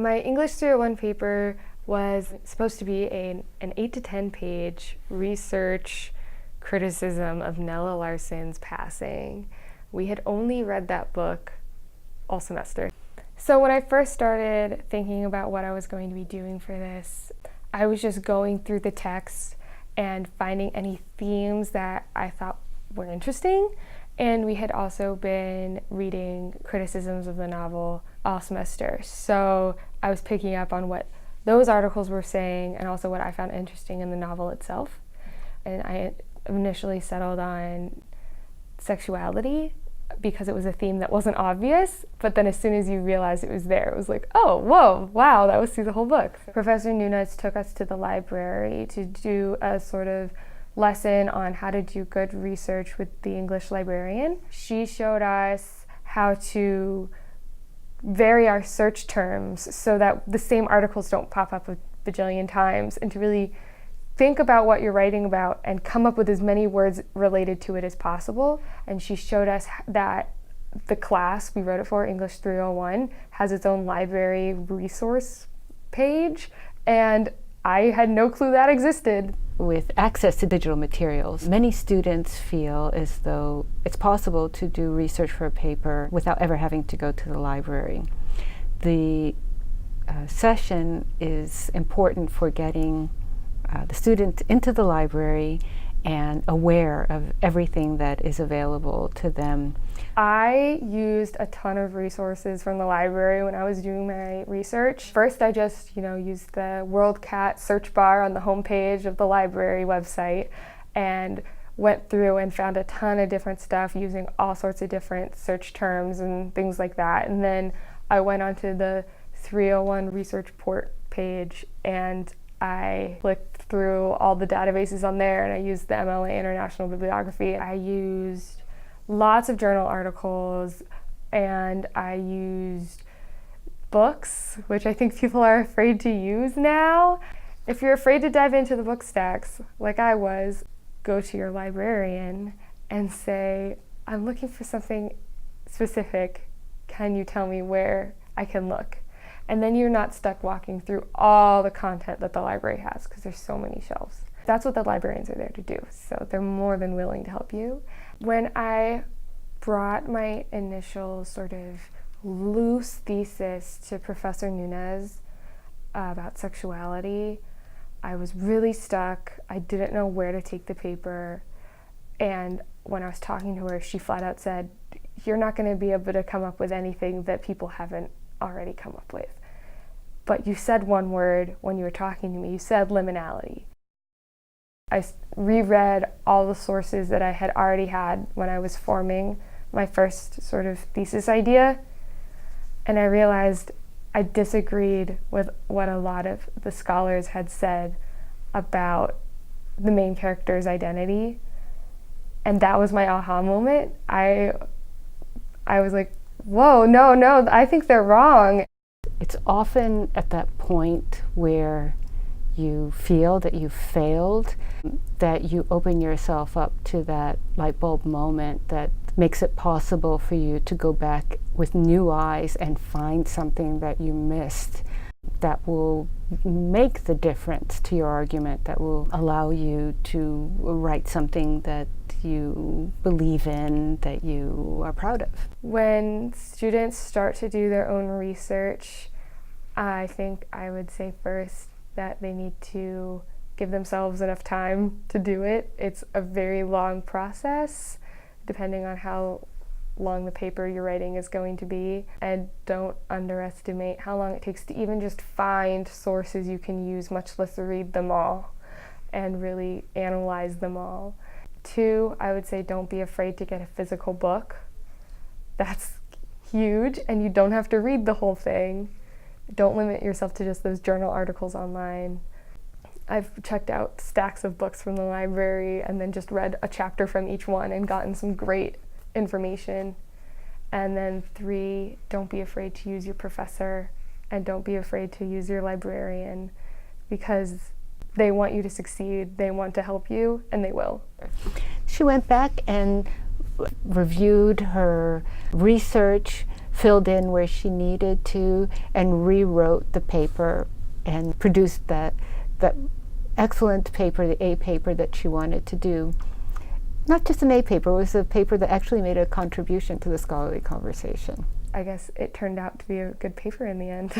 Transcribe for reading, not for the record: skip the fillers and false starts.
My English 301 paper was supposed to be an 8 to 10 page research criticism of Nella Larsen's Passing. We had only read that book all semester. So when I first started thinking about what I was going to be doing for this, I was just going through the text and finding any themes that I thought were interesting. And we had also been reading criticisms of the novel all semester. So I was picking up on what those articles were saying and also what I found interesting in the novel itself. And I initially settled on sexuality because it was a theme that wasn't obvious, but then as soon as you realized it was there, it was like, oh, whoa, wow, that was through the whole book. Professor Nunes took us to the library to do a sort of lesson on how to do good research with the English librarian. She showed us how to vary our search terms so that the same articles don't pop up a bajillion times, and to really think about what you're writing about and come up with as many words related to it as possible. And she showed us that the class we wrote it for, English 301, has its own library resource page, and I had no clue that existed. With access to digital materials, many students feel as though it's possible to do research for a paper without ever having to go to the library. The session is important for getting the student into the library and aware of everything that is available to them. I used a ton of resources from the library when I was doing my research. First, I just, used the WorldCat search bar on the homepage of the library website and went through and found a ton of different stuff using all sorts of different search terms and things like that. And then I went onto the 301 research port page and I clicked through all the databases on there, and I used the MLA International Bibliography. I used lots of journal articles, and I used books, which I think people are afraid to use now. If you're afraid to dive into the book stacks, like I was, go to your librarian and say, I'm looking for something specific. Can you tell me where I can look? And then you're not stuck walking through all the content that the library has, because there's so many shelves. That's what the librarians are there to do, so they're more than willing to help you. When I brought my initial sort of loose thesis to Professor Nunes about sexuality, I was really stuck. I didn't know where to take the paper, and when I was talking to her, she flat out said, you're not going to be able to come up with anything that people haven't already come up with. But you said one word when you were talking to me. You said liminality. I reread all the sources that I had already had when I was forming my first sort of thesis idea, and I realized I disagreed with what a lot of the scholars had said about the main character's identity, and that was my aha moment. I was like, whoa, no, I think they're wrong. It's often at that point where you feel that you've failed, that you open yourself up to that light bulb moment that makes it possible for you to go back with new eyes and find something that you missed that will make the difference to your argument, that will allow you to write something that you believe in, that you are proud of. When students start to do their own research, I think I would say first that they need to give themselves enough time to do it. It's a very long process, depending on how long the paper you're writing is going to be, and don't underestimate how long it takes to even just find sources you can use, much less read them all and really analyze them all. 2, I would say don't be afraid to get a physical book. That's huge, and you don't have to read the whole thing. Don't limit yourself to just those journal articles online. I've checked out stacks of books from the library and then just read a chapter from each one and gotten some great information. And then 3, don't be afraid to use your professor, and don't be afraid to use your librarian, because they want you to succeed, they want to help you, and they will. She went back and reviewed her research, filled in where she needed to, and rewrote the paper and produced that excellent paper, the A paper that she wanted to do. Not just an A paper, it was a paper that actually made a contribution to the scholarly conversation. I guess it turned out to be a good paper in the end.